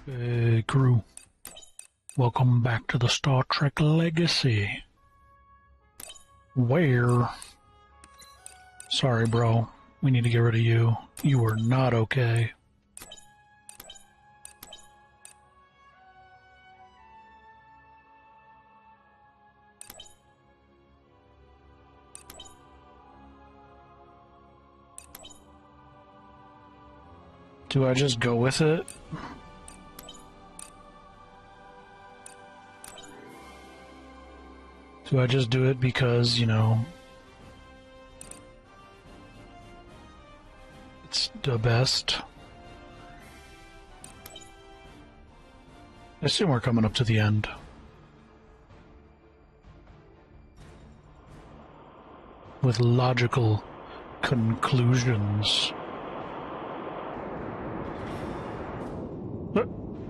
Hey, crew. Welcome back to the Star Trek Legacy. Where? Sorry, bro. We need to get rid of you. You are not okay. Do I just go with it? Do I just do it because, you know, it's the best? I assume we're coming up to the end. With logical conclusions.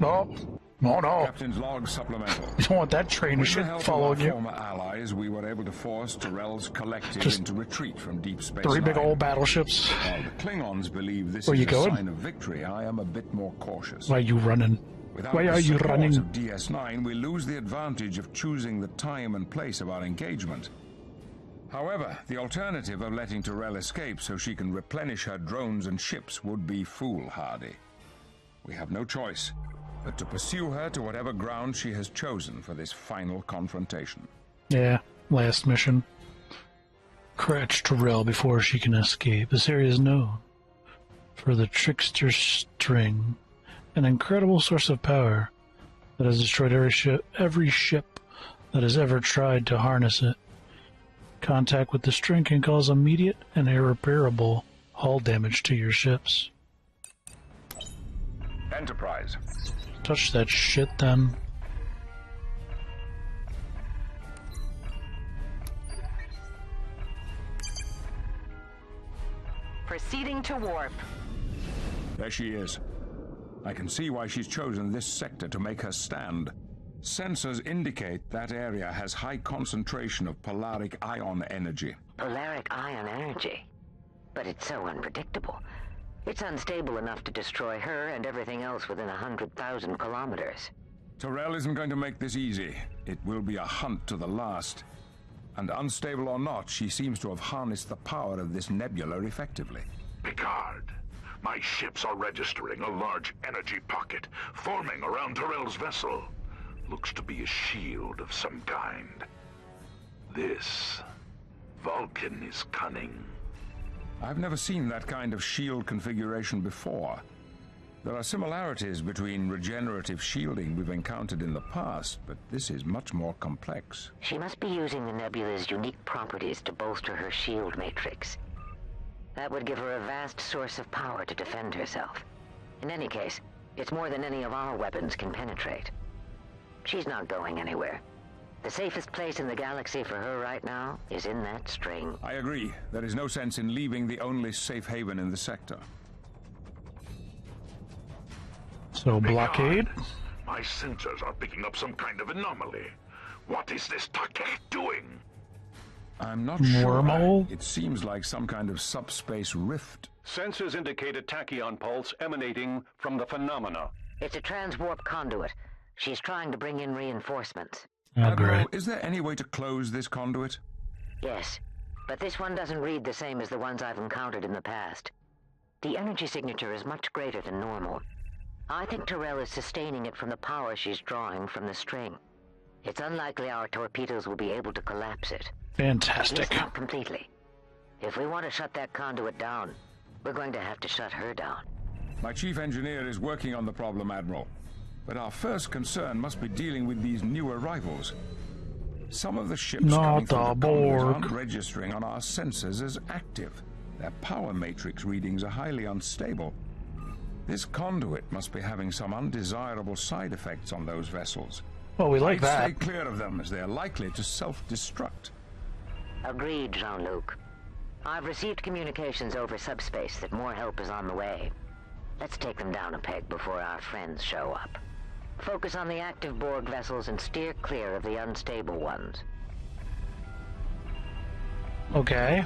No, no. Captain's log supplemental. You don't want that train of shit following you. Former allies, we were able to force Tyrell's collective Just into retreat from Deep Space three big Nine. old battleships. While the Klingons believe this Where is you a going? sign of victory, I am a bit more cautious. Why are you running? Without Why the are you support running? of DS9, we lose the advantage of choosing the time and place of our engagement. However, the alternative of letting Tyrell escape so she can replenish her drones and ships would be foolhardy. We have no choice but to pursue her to whatever ground she has chosen for this final confrontation. Yeah, last mission. Cratch Tyrell before she can escape. This area is known for the Trickster String, an incredible source of power that has destroyed every ship that has ever tried to harness it. Contact with the string can cause immediate and irreparable hull damage to your ships. Enterprise. Touch that shit then. Proceeding to warp. There she is. I can see why she's chosen this sector to make her stand. Sensors indicate that area has high concentration of polaric ion energy. Polaric ion energy. But it's so unpredictable. It's unstable enough to destroy her and everything else within 100,000 kilometers. Tyrell isn't going to make this easy. It will be a hunt to the last. And unstable or not, she seems to have harnessed the power of this nebula effectively. Picard, my ships are registering a large energy pocket forming around Tyrell's vessel. Looks to be a shield of some kind. This Vulcan is cunning. I've never seen that kind of shield configuration before. There are similarities between regenerative shielding we've encountered in the past, but this is much more complex. She must be using the nebula's unique properties to bolster her shield matrix. That would give her a vast source of power to defend herself. In any case, it's more than any of our weapons can penetrate. She's not going anywhere. The safest place in the galaxy for her right now is in that string. I agree. There is no sense in leaving the only safe haven in the sector. So, blockade? My sensors are picking up some kind of anomaly. What is this Takek doing? I'm not Wormhole? sure. It seems like some kind of subspace rift. Sensors indicate a tachyon pulse emanating from the phenomena. It's a transwarp conduit. She's trying to bring in reinforcements. Oh, Admiral, great. is there any way to close this conduit? Yes, but this one doesn't read the same as the ones I've encountered in the past. The energy signature is much greater than normal. I think Tyrell is sustaining it from the power she's drawing from the string. It's unlikely our torpedoes will be able to collapse it. At Fantastic. least not completely. If we want to shut that conduit down, we're going to have to shut her down. My chief engineer is working on the problem, Admiral. But our first concern must be dealing with these new arrivals. Some of the ships coming Not through the the conduit Borg. aren't registering on our sensors as active. Their power matrix readings are highly unstable. This conduit must be having some undesirable side effects on those vessels. Well, we like Stay that. clear of them, as they are likely to self-destruct. Agreed, Jean-Luc. I've received communications over subspace that more help is on the way. Let's take them down a peg before our friends show up. Focus on the active Borg vessels and steer clear of the unstable ones. Okay.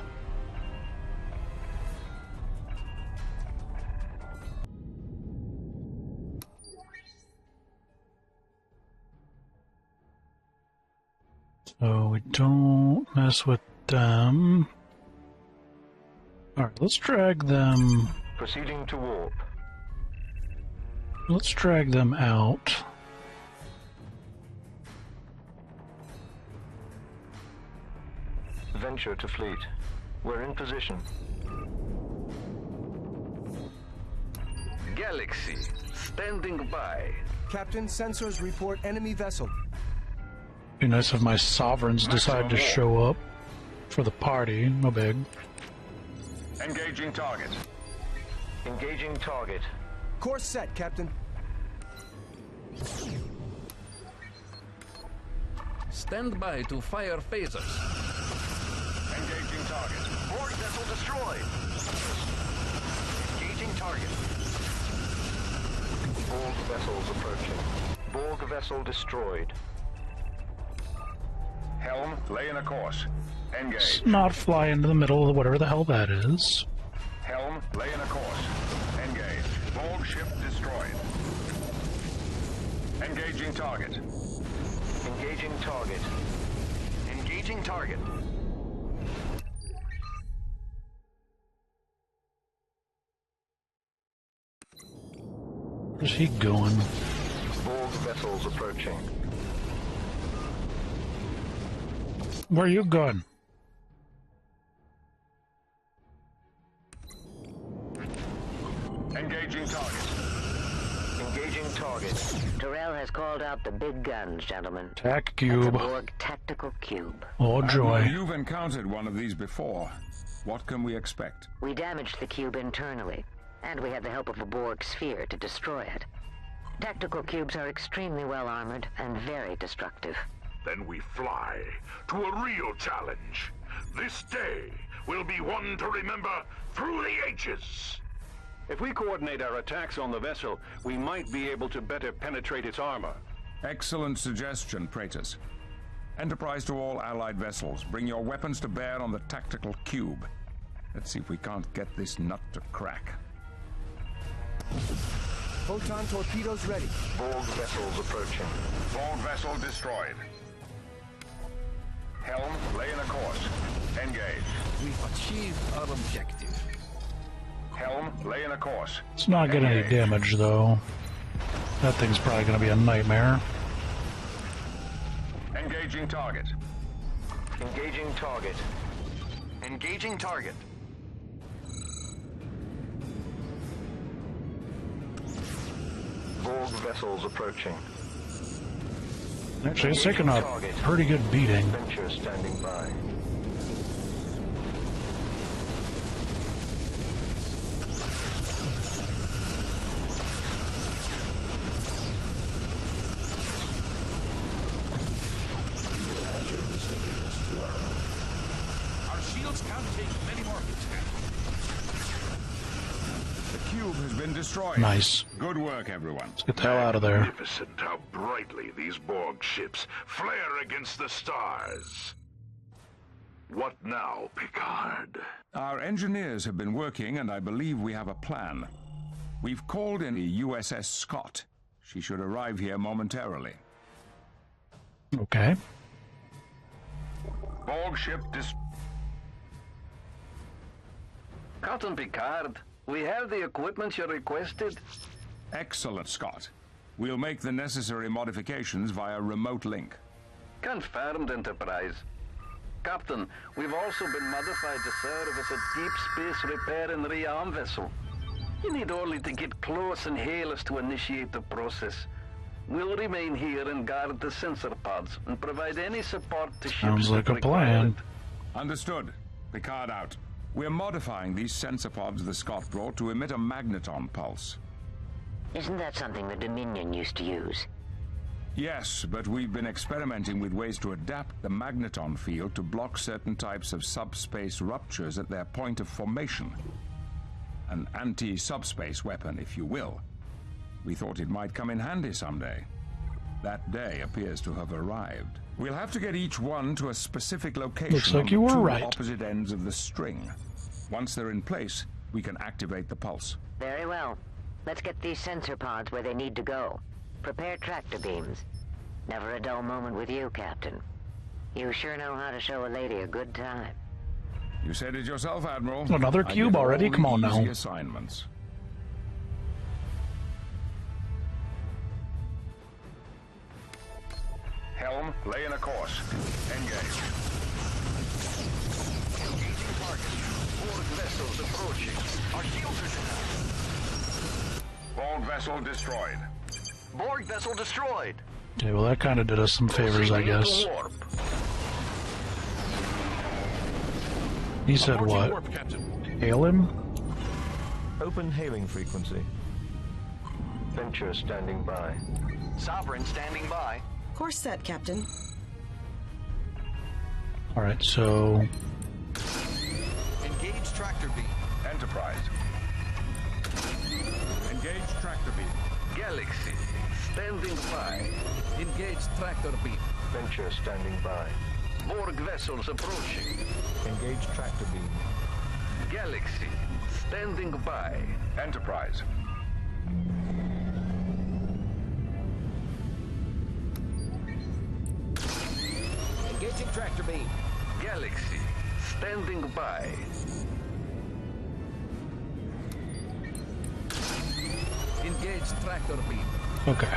So we don't mess with them. Alright, let's drag them. Proceeding to warp. Let's drag them out. Venture to fleet. We're in position. Galaxy, standing by. Captain, sensors report enemy vessel. Be nice if my sovereigns decide to show up for the party. No big. Engaging target. Engaging target. Course set, Captain. Stand by to fire phasers. Engaging target. Borg vessel destroyed. Engaging target. Borg vessels approaching. Borg vessel destroyed. Helm, lay in a course. Engage. Let's not fly into the middle of whatever the hell that is. Helm, lay in a course. Engage. Borg ship destroyed. Engaging target. Engaging target. Engaging target. Where's he going? Borg vessels approaching. Where you going? Engaging target. Engaging target. Tyrell has called out the big guns, gentlemen. Tac That's a cube. Borg tactical cube. Oh joy. You've encountered one of these before. What can we expect? We damaged the cube internally, and we had the help of a Borg sphere to destroy it. Tactical cubes are extremely well armored and very destructive. Then we fly to a real challenge. This day will be one to remember through the ages. If we coordinate our attacks on the vessel, we might be able to better penetrate its armor. Excellent suggestion, Praetus. Enterprise to all Allied vessels. Bring your weapons to bear on the tactical cube. Let's see if we can't get this nut to crack. Photon torpedoes ready. Borg vessels approaching. Borg vessel destroyed. Helm, lay in a course. Engage. We've achieved our objective. Helm, lay in a course. It's not getting any damage though. That thing's probably going to be a nightmare. Engaging target. Engaging target. Engaging target. Borg vessels approaching. Actually, it's taking a pretty good beating. Venture standing by. Our shields can't take many more hits now. The cube has been destroyed. Nice. Good work, everyone. Let's get the hell out of there. Magnificent how brightly these Borg ships flare against the stars. What now, Picard? Our engineers have been working, and I believe we have a plan. We've called in the USS Scott. She should arrive here momentarily. Okay. Borg ship Captain Picard, we have the equipment you requested. Excellent, Scott. We'll make the necessary modifications via remote link. Confirmed, Enterprise. Captain, we've also been modified to serve as a deep space repair and rearm vessel. You need only to get close and hail us to initiate the process. We'll remain here and guard the sensor pods and provide any support to ships Sounds like that a require plan. it. Understood. Picard out. We're modifying these sensor pods the Scott brought to emit a magneton pulse. Isn't that something the Dominion used to use? Yes, but we've been experimenting with ways to adapt the magneton field to block certain types of subspace ruptures at their point of formation. An anti-subspace weapon, if you will. We thought it might come in handy someday. That day appears to have arrived. We'll have to get each one to a specific location. Looks like on you the were two right. opposite ends of the string. Once they're in place, we can activate the pulse. Very well. Let's get these sensor pods where they need to go. Prepare tractor beams. Never a dull moment with you, Captain. You sure know how to show a lady a good time. You said it yourself, Admiral. Another I cube get all already? the Come on easy now. assignments. Helm, lay in a course. Engage. Engaging target. Borg vessels approaching. Our shields are down. Borg vessel destroyed. Borg vessel destroyed. Okay, well that kind of did us some favors, I Proceeding guess. to warp. He said Approaching what? warp, Captain. Hail him? Open hailing frequency. Venture standing by. Sovereign standing by. Course set, Captain. Alright, so... Engage tractor beam. Enterprise. Engage tractor beam. Galaxy standing by. Engage tractor beam. Venture standing by. Borg vessels approaching. Engage tractor beam. Galaxy standing by. Enterprise. Engaging tractor beam. Galaxy standing by. Engage tractor beam. Okay.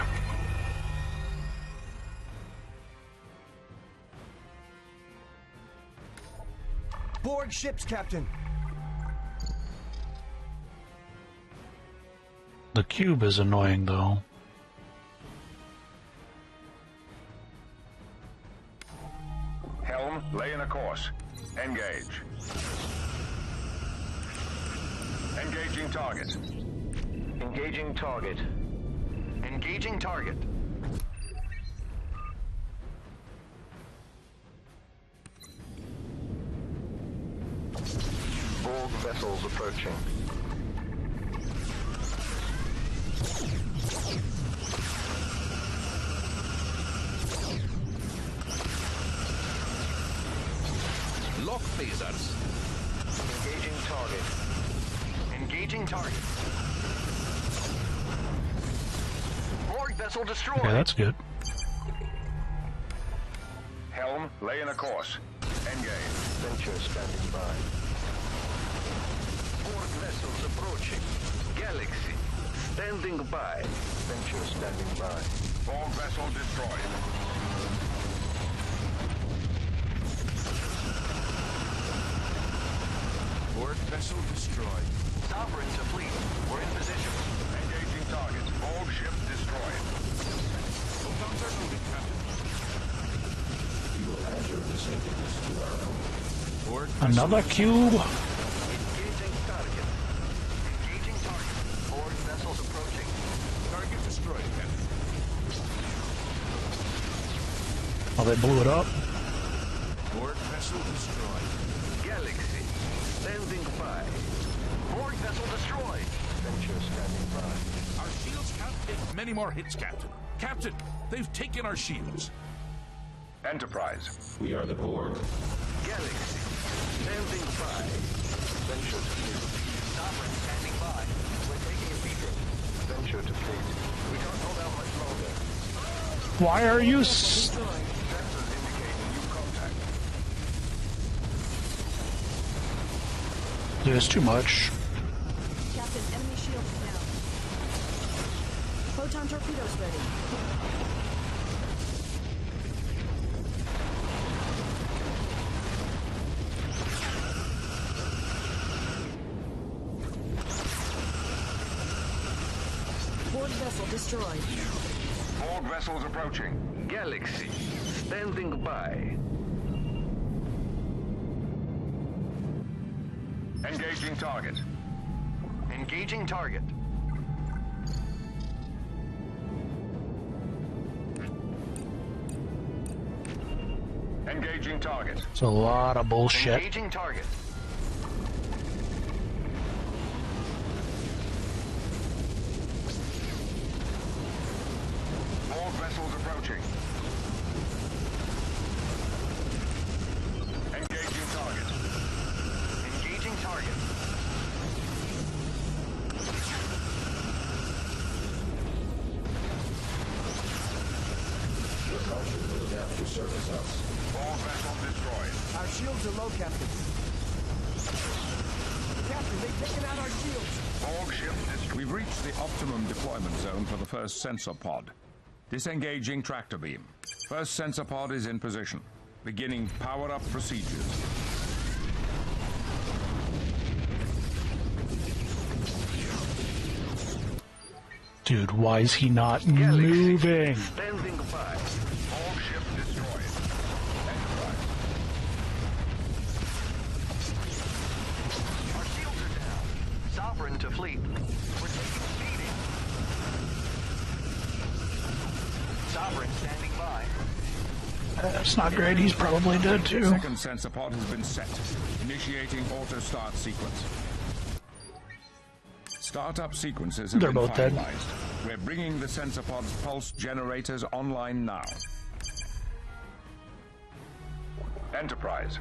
Borg ships, Captain. The cube is annoying, though. Helm, lay in a course. Engage. Engaging target. Engaging target. Engaging target. Borg vessels approaching. Lock phasers. Engaging target. Engaging target. Borg vessel destroyed. Okay, that's good. Helm, lay in a course. Engage. Venture standing by. Borg vessels approaching. Galaxy standing by. Venture standing by. Borg vessel destroyed. Borg vessel destroyed. Sovereign to fleet. We're in position. Engaging target. Borg ship destroyed. Photons are moving, Captain. Borg Another cube? Engaging target. Engaging target. Borg vessels approaching. target destroyed, Captain. Oh, they blew it up? Borg vessel destroyed. Galaxy standing by. Borg vessel destroyed. Venture standing by. Our shields can't take many more hits, Captain. Captain, they've taken our shields. Enterprise. Galaxy standing by. Venture to fleet. Sovereign standing by. We're taking a beacon. Venture to fleet. We can't hold out much longer. Why are you Sensors indicate new contact. There's too much. Captain, enemy shields down. Photon torpedoes ready. Borg vessel destroyed. Borg vessels approaching. Galaxy standing by. Engaging target. Engaging target. Engaging target. It's a lot of bullshit. Engaging target. Borg vessels approaching. Engaging target. Engaging target. Borg vessel destroyed. Our shields are low, Captain. Captain, they've taken out our shields. Borg ship destroyed. We've reached the optimum deployment zone for the first sensor pod. Disengaging tractor beam. First sensor pod is in position. Beginning power-up procedures. Dude, why is he not moving? Standing by. Borg ship destroyed. Enterprise. Our shields are down. Sovereign to fleet. We're taking a beating. Sovereign standing by. That's not great. He's probably dead too. Second sensor pod has been set. Initiating auto start sequence. Startup sequences have They're been both dead. finalized. We're bringing the sensor pod's pulse generators online now. Enterprise.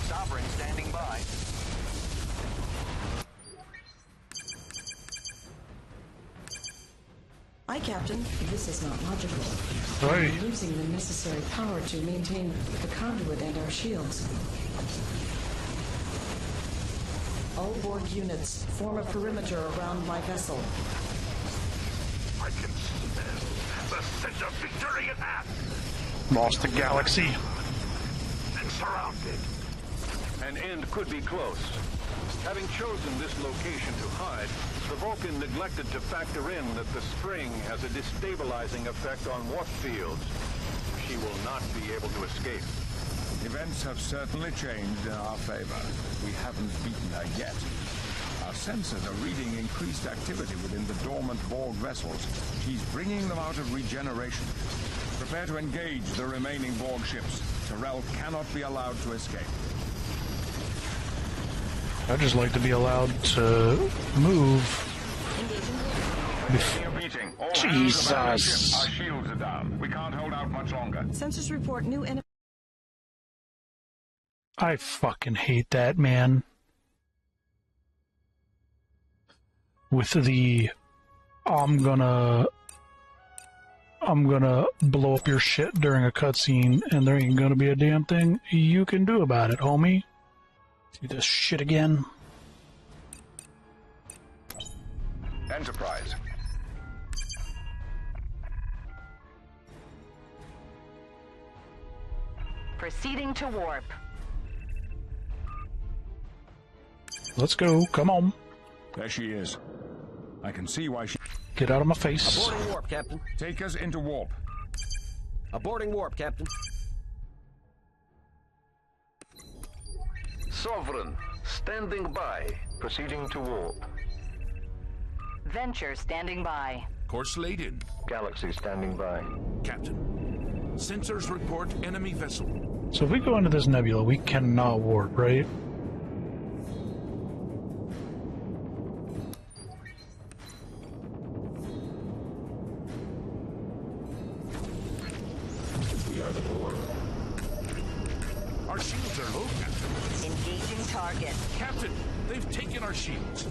Sovereign standing by. Aye, Captain. This is not logical. Right. We're losing the necessary power to maintain the conduit and our shields. All Borg units, form a perimeter around my vessel. I can smell the scent of victory at hand. Lost the galaxy. And surrounded. An end could be close. Having chosen this location to hide, the Vulcan neglected to factor in that the spring has a destabilizing effect on warp fields. She will not be able to escape. Events have certainly changed in our favor. We haven't beaten her yet. Our sensors are reading increased activity within the dormant Borg vessels. She's bringing them out of regeneration. Prepare to engage the remaining Borg ships. Tyrell cannot be allowed to escape. I'd just like to be allowed to move. Beating. All Jesus. hands aboard the ship. Our shields are down. We can't hold out much longer. Sensors report new enemy. I fucking hate that, man. With the I'm gonna blow up your shit during a cutscene and there ain't gonna be a damn thing you can do about it, homie. Do this shit again. Enterprise. Proceeding to warp. Let's go, come on. There she is. I can see why she... Get out of my face. Aborting warp, Captain. Take us into warp. Aborting warp, Captain. Sovereign, standing by. Proceeding to warp. Venture standing by. Course laid in. Galaxy standing by. Captain. Sensors report enemy vessel. So if we go into this nebula, we cannot warp, right? Our shields are low, Captain. Engaging target. Captain, they've taken our shields.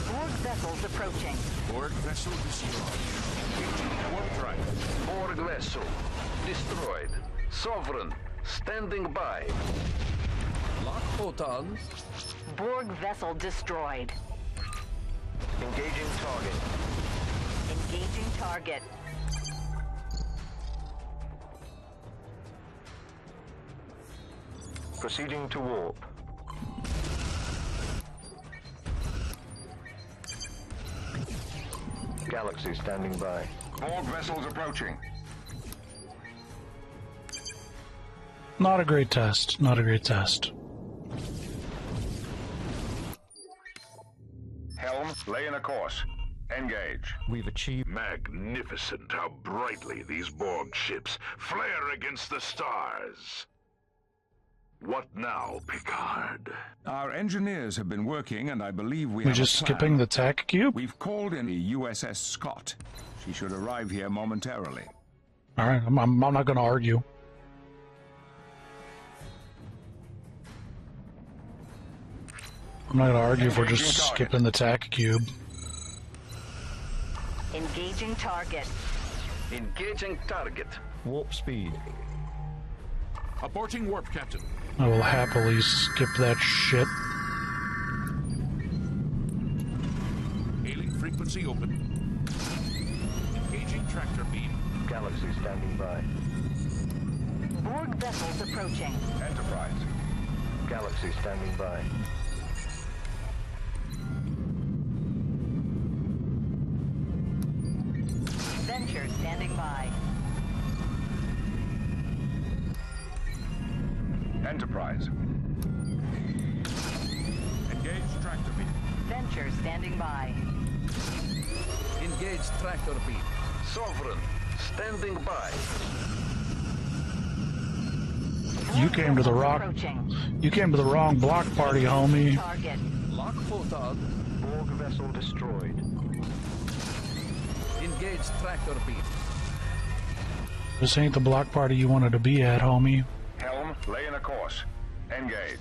Borg vessels approaching. Borg vessel destroyed. Engaging warp drive. Borg vessel destroyed. Sovereign, standing by. Lock photons. Borg vessel destroyed. Engaging target. Engaging target. Proceeding to warp. Galaxy standing by. Borg vessels approaching. Not a great test. Not a great test. Helm, lay in a course. Engage. We've achieved... Magnificent how brightly these Borg ships flare against the stars. What now, Picard? Our engineers have been working, and I believe we We're have just a plan. skipping the tac cube? We've called in the USS Scott. She should arrive here momentarily. Alright, I'm not gonna argue. I'm not gonna argue if we're just skipping the tac cube. Engaging target. Engaging target. Warp speed. Aborting warp, Captain. I will happily skip that shit. Hailing frequency open. Engaging tractor beam. Galaxy standing by. Borg vessels approaching. Enterprise. Galaxy standing by. Venture standing by. Enterprise. Engage tractor beam. Venture standing by. Engage tractor beam. Sovereign, standing by. You came to the rock. You came to the wrong block party, homie. Target. Lock photon. Borg vessel destroyed. Engage tractor beam. This ain't the block party you wanted to be at, homie. Helm, lay in a course. Engage.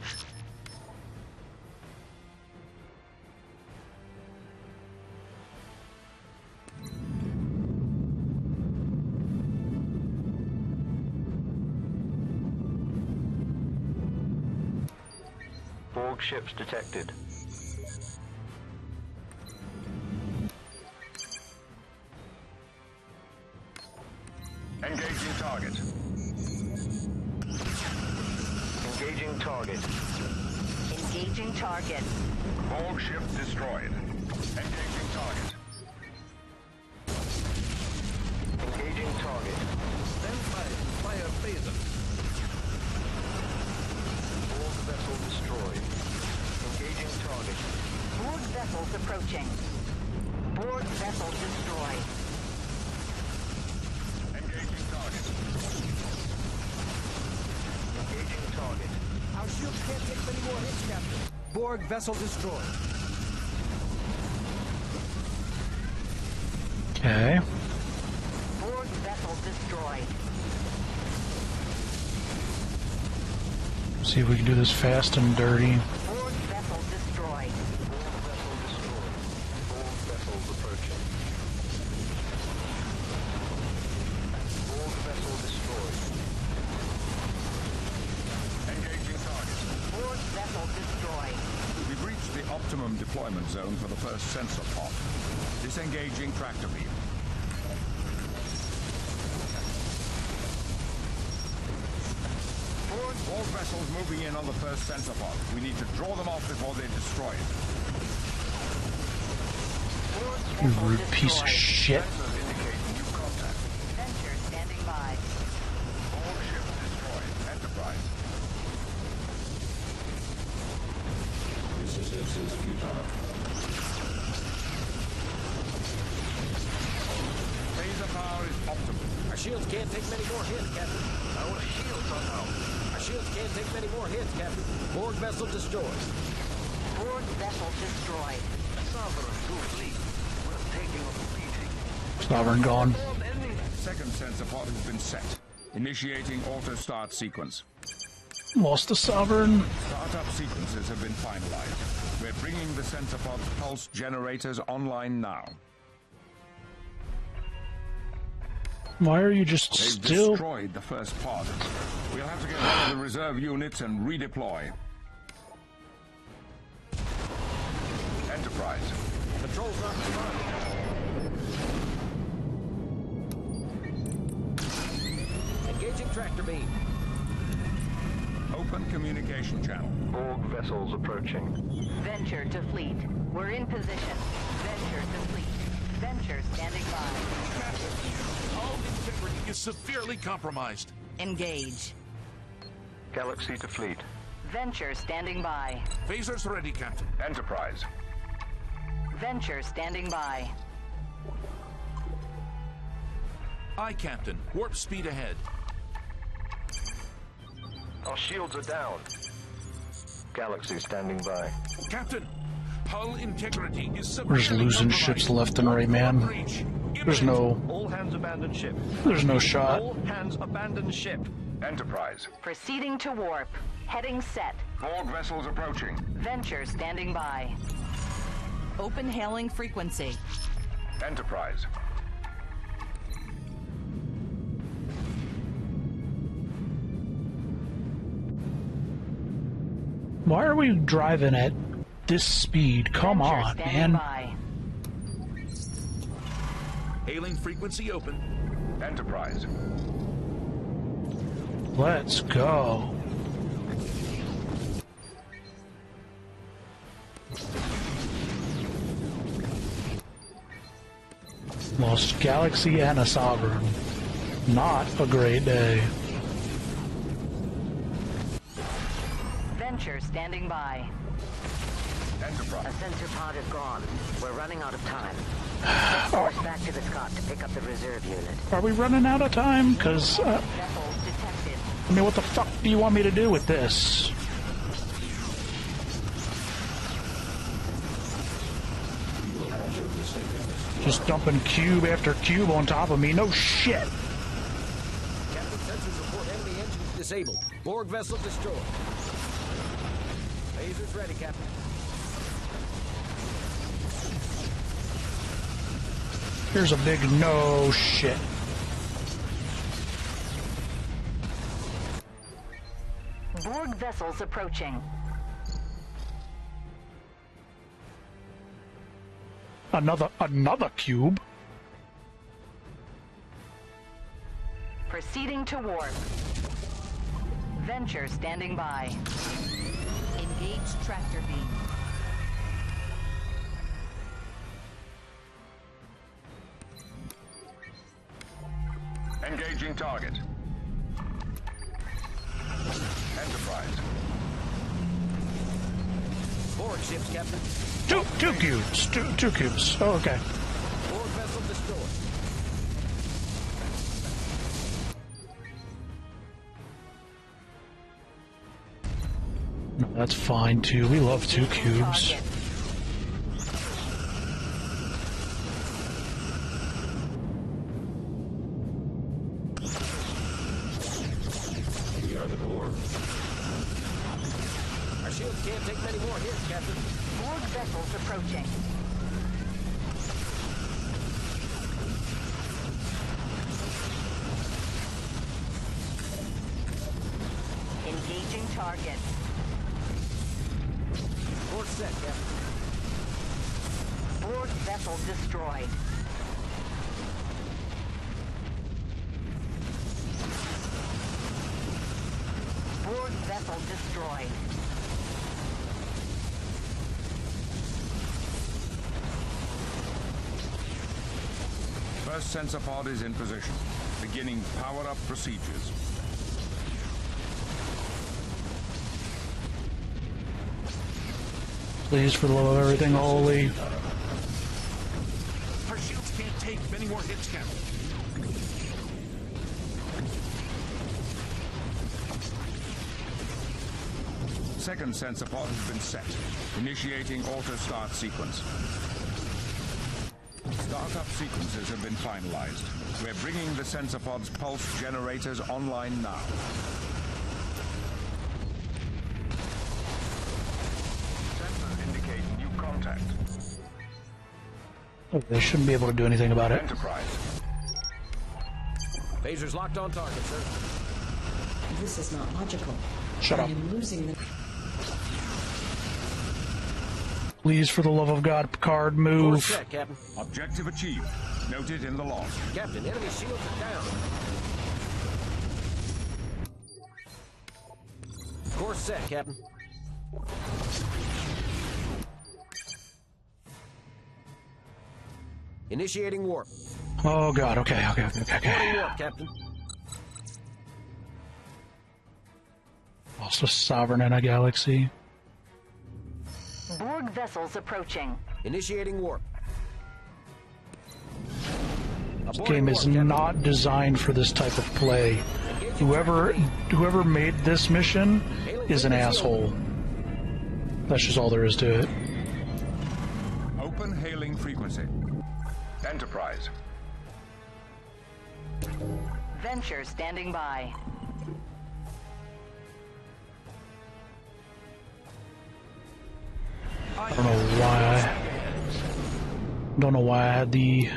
Borg ships detected. Engaging target. Engaging target. Engaging target. Borg ship destroyed. Engaging target. Engaging target. Stand by. Fire phaser. Borg vessel destroyed. Engaging target. Borg vessels approaching. Borg vessel destroyed. Engaging target. Engaging target. Our shields can't take many more hits, Captain. Borg vessel destroyed. Okay. Borg vessel destroyed. See if we can do this fast and dirty. Borg vessel destroyed. Borg vessel destroyed. Borg vessels approaching. Borg vessel destroyed. Engaging target. Borg vessel destroyed. We've reached the optimum deployment zone for the first sensor pod. Disengaging tractor beam. Borg vessels moving in on the first sensor pod. We need to draw them off before they destroy it. You rude piece of shit. Sensors indicate new contact. Venture standing by. Borg ship destroyed. Enterprise. Phaser power is optimal. Our shields can't take many more hits, Captain. Our shields are out. Our shields can't take many more hits, Captain. Borg vessel destroyed. Borg vessel destroyed. Sovereign to fleet. We're taking a beating. Sovereign gone. Second sensor pod has been set. Initiating auto start sequence. Lost the Sovereign. Startup sequences have been finalized. We're bringing the sensor pod's pulse generators online now. Why are you just They've still? destroyed the first pod. We'll have to get rid of the reserve units and redeploy. Enterprise. Controls not responding. Engaging tractor beam. Open communication channel. Borg vessels approaching. Venture to fleet. We're in position. Venture to fleet. Venture standing by. Captain, hull integrity is severely compromised. Engage. Galaxy to fleet. Venture standing by. Phasers ready, Captain. Enterprise. Venture standing by. Aye, Captain. Warp speed ahead. Our shields are down. Galaxy standing by. Captain, hull integrity is We're just severely losing compromised. ships left and right, man. Breach. There's no. All hands abandon ship. There's no shot. All hands abandon ship. Enterprise. Proceeding to warp. Heading set. Borg vessels approaching. Venture standing by. Open hailing frequency. Enterprise. Why are we driving at this speed? Come on, man. By. Hailing frequency open. Enterprise. Let's go. Lost Galaxy and a Sovereign. Not a great day. Venture standing by. Enterprise. A sensor pod is gone. We're running out of time. Force back to the Scott to pick up the reserve unit. Are we running out of time? Because, Vessels detected. I mean, what the fuck do you want me to do with this? Just dumping cube after cube on top of me. No shit. Captain, sensors report enemy engines disabled. Borg vessel destroyed. Lasers ready, Captain. Here's a big no shit. Borg vessels approaching. Another cube. Proceeding to warp. Venture standing by. Engage tractor beam. Engaging target. Enterprise. Borg ships, Captain. Two cubes. Two cubes. Oh, okay. Borg vessel destroyed. No, that's fine too. We love two cubes. Our shields can't take many more hits, Captain. Borg vessels approaching. Engaging target. Borg set, Captain. Borg vessel destroyed. Borg vessel destroyed. First sensor pod is in position. Beginning power-up procedures. Please, for the love of everything holy. Our shields can't take many more hits, Captain. Second sensor pod has been set. Initiating auto-start sequence. Startup sequences have been finalized. We're bringing the sensor pod's pulse generators online now. Sensors indicate new contact. Oh, they shouldn't be able to do anything about it. Enterprise. Phasers locked on target, sir. This is not logical. Shut I up. am losing the... Please, for the love of God, Picard, Borg move. set, Captain. Objective achieved. Noted in the log. Captain, enemy shields are down. Course set, Captain. Initiating warp. Oh God. Okay. Boarding warp, Captain. Also, Sovereign and a Galaxy. Borg vessels approaching. Initiating warp. This game is not designed for this type of play. Whoever made this mission is an asshole. That's just all there is to it. Open hailing frequency. Enterprise. Venture standing by. I don't know why. Don't know why I had the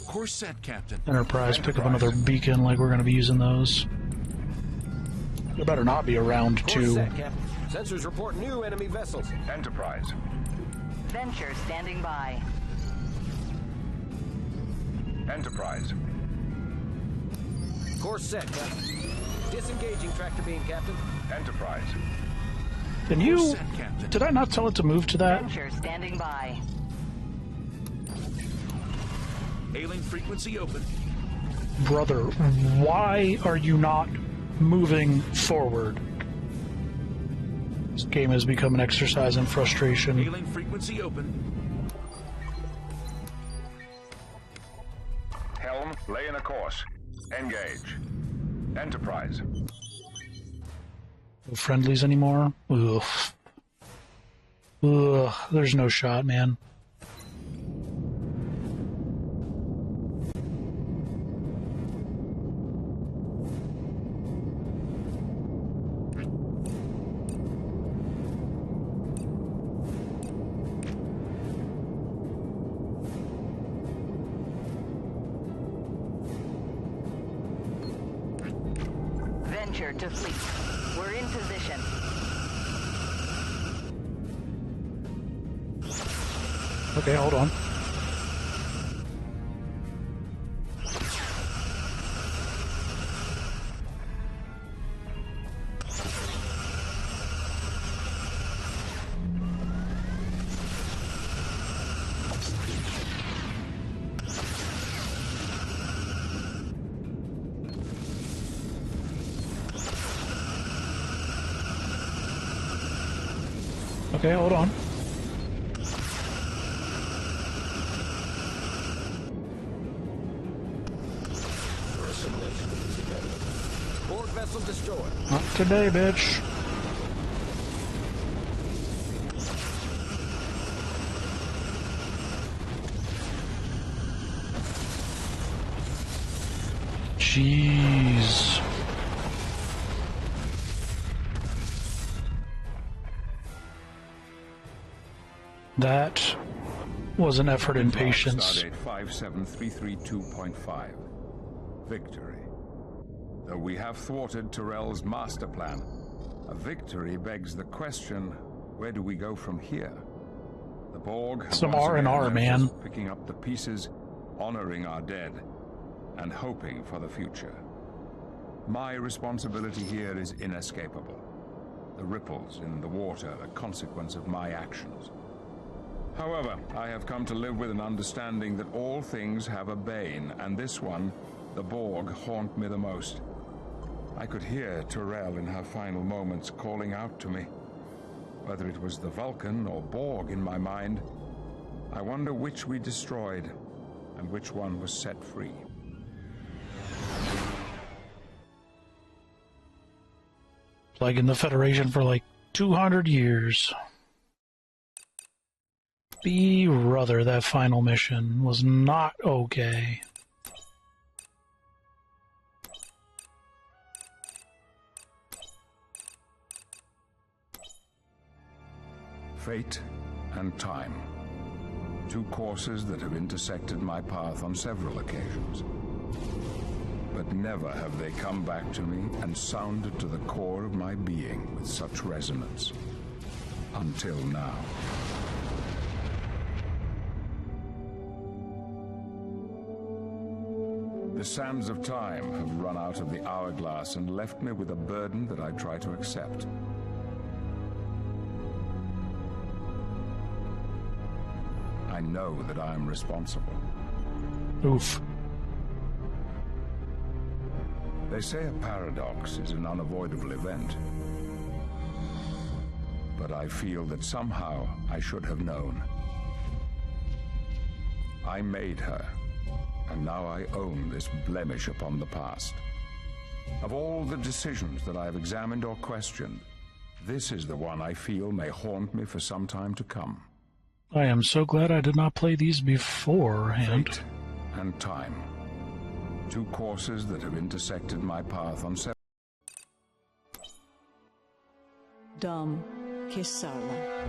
Course set, Captain. Enterprise pick up another beacon like we're going to be using those. There better not be a round Course two. set, Captain. Sensors report new enemy vessels. Enterprise. Venture standing by. Enterprise. Course set, Captain. Disengaging tractor beam, Captain. Enterprise. Can you... Did I not tell it to move to that? Venture standing by. Hailing frequency open. Brother, why are you not moving forward? This game has become an exercise in frustration. Hailing frequency open. Helm, lay in a course. Engage. Enterprise. No friendlies anymore? Ugh. Ugh, there's no shot, man. Venture to fleet. We're in position. Okay, hold on. Okay, hold on. Borg vessel destroyed. Not today, bitch. Jeez. That was an effort in patience. Stardate 57332.5. Victory. Though we have thwarted Tyrell's master plan, a victory begs the question, where do we go from here? The Borg have Some once again R&R, left man. us picking up the pieces, honoring our dead, and hoping for the future. My responsibility here is inescapable. The ripples in the water are a consequence of my actions. However, I have come to live with an understanding that all things have a bane, and this one, the Borg, haunt me the most. I could hear Tyrell in her final moments calling out to me. Whether it was the Vulcan or Borg in my mind, I wonder which we destroyed and which one was set free. Plaguing the Federation for like 200 years. Brother, that final mission was not okay. Fate and time. Two courses that have intersected my path on several occasions. But never have they come back to me and sounded to the core of my being with such resonance. Until now. The sands of time have run out of the hourglass and left me with a burden that I try to accept. I know that I am responsible. Oof. They say a paradox is an unavoidable event. But I feel that somehow I should have known. I made her, and now I own this blemish upon the past. Of all the decisions that I have examined or questioned, this is the one I feel may haunt me for some time to come. I am so glad I did not play these beforehand. Fate and time. Two courses that have intersected my path on several. Dom Kisarla.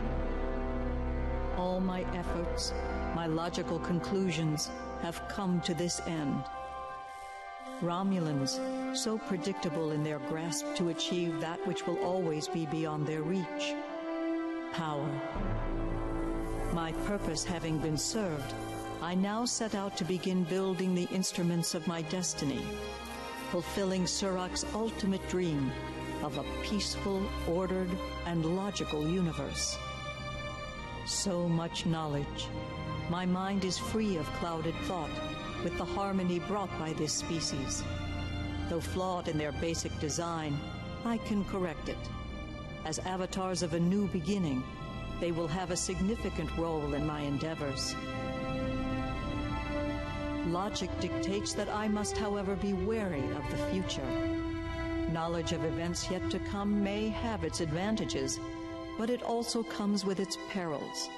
All my efforts, my logical conclusions, have come to this end. Romulans, so predictable in their grasp to achieve that which will always be beyond their reach. Power. My purpose having been served, I now set out to begin building the instruments of my destiny, fulfilling Surak's ultimate dream of a peaceful, ordered, and logical universe. So much knowledge. My mind is free of clouded thought, with the harmony brought by this species. Though flawed in their basic design, I can correct it. As avatars of a new beginning, they will have a significant role in my endeavors. Logic dictates that I must, however, be wary of the future. Knowledge of events yet to come may have its advantages, but it also comes with its perils.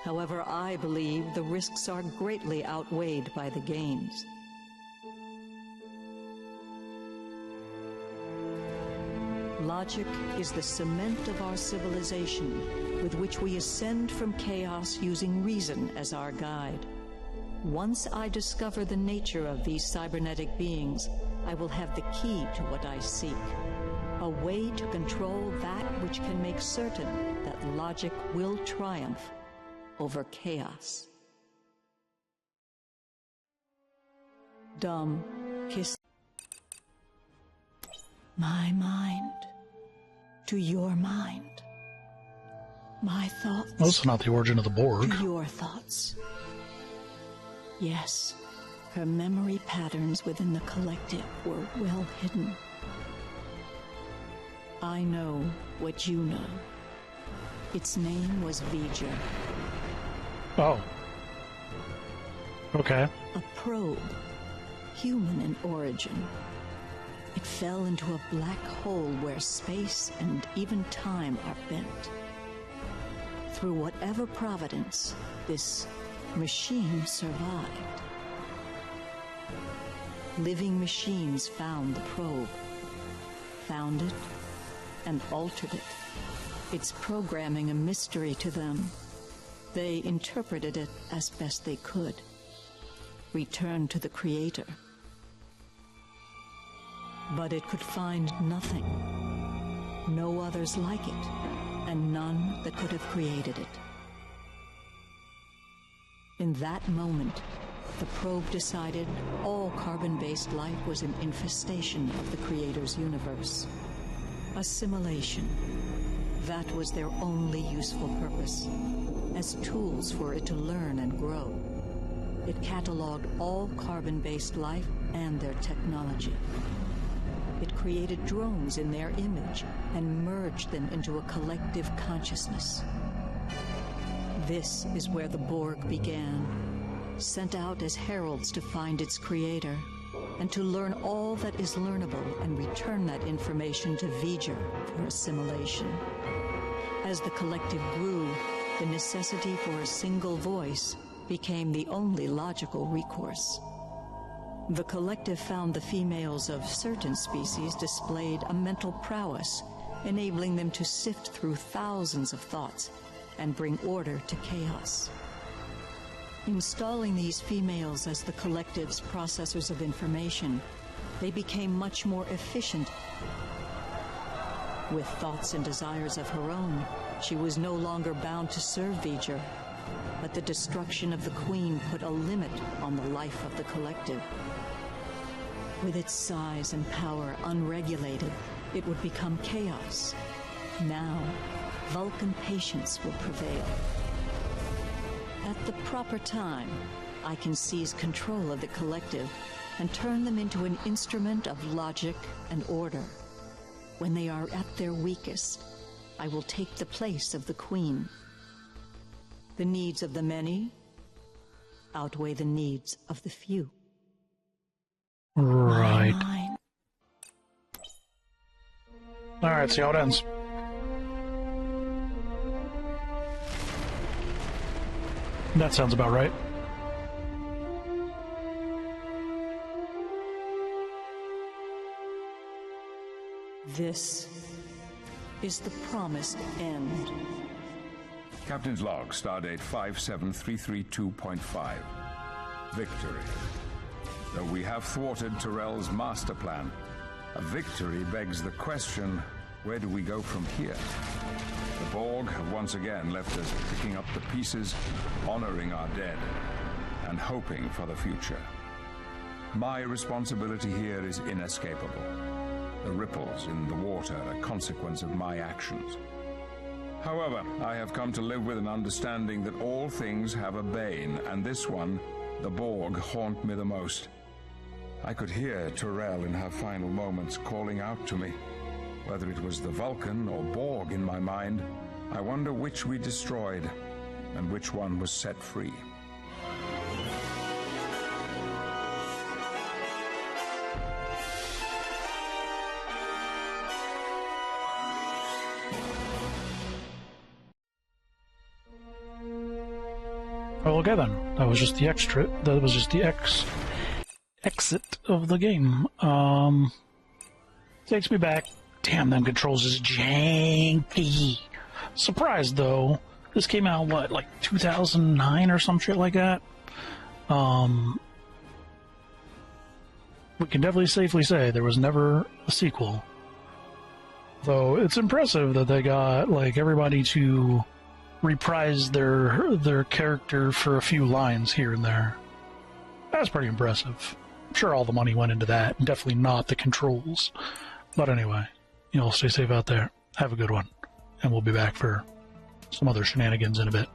However, I believe the risks are greatly outweighed by the gains. Logic is the cement of our civilization, with which we ascend from chaos using reason as our guide. Once I discover the nature of these cybernetic beings, I will have the key to what I seek. A way to control that which can make certain that logic will triumph over chaos. Dumb kiss my mind to your mind. My thoughts. Well, this is not the origin of the Borg. To your thoughts. Yes, her memory patterns within the collective were well hidden. I know what you know. Its name was V'ger. Oh. Okay. A probe, human in origin. It fell into a black hole where space and even time are bent. Through whatever providence, this machine survived. Living machines found the probe, found it, and altered it, its programming a mystery to them. They interpreted it as best they could, returned to the Creator. But it could find nothing, no others like it, and none that could have created it. In that moment, the probe decided all carbon-based life was an infestation of the Creator's universe. Assimilation. That was their only useful purpose, as tools for it to learn and grow. It cataloged all carbon-based life and their technology. It created drones in their image and merged them into a collective consciousness. This is where the Borg began, sent out as heralds to find its creator, and to learn all that is learnable and return that information to V'ger for assimilation. As the collective grew, the necessity for a single voice became the only logical recourse. The collective found the females of certain species displayed a mental prowess, enabling them to sift through thousands of thoughts and bring order to chaos. Installing these females as the collective's processors of information, they became much more efficient. With thoughts and desires of her own, she was no longer bound to serve V'ger, but the destruction of the Queen put a limit on the life of the collective. With its size and power unregulated, it would become chaos. Now, Vulcan patience will prevail. At the proper time, I can seize control of the collective and turn them into an instrument of logic and order. When they are at their weakest, I will take the place of the Queen. The needs of the many outweigh the needs of the few. Right. Alright, see how it ends. That sounds about right. This is the promised end. Captain's log, stardate 57332.5. Victory. Though we have thwarted Tyrell's master plan, a victory begs the question, where do we go from here? The Borg have once again left us picking up the pieces, honoring our dead, and hoping for the future. My responsibility here is inescapable. The ripples in the water are a consequence of my actions. However, I have come to live with an understanding that all things have a bane, and this one, the Borg, haunt me the most. I could hear Tyrell in her final moments calling out to me. Whether it was the Vulcan or Borg in my mind, I wonder which we destroyed and which one was set free. Well, okay then. That was just the extra. That was just the exit of the game. Takes me back. Damn, them controls is janky. Surprised though. This came out what, like 2009 or some shit like that. We can definitely safely say there was never a sequel. Though it's impressive that they got like everybody to reprise their character for a few lines here and there. That's pretty impressive. I'm sure all the money went into that, and definitely not the controls. But anyway, you all stay safe out there. Have a good one. And we'll be back for some other shenanigans in a bit.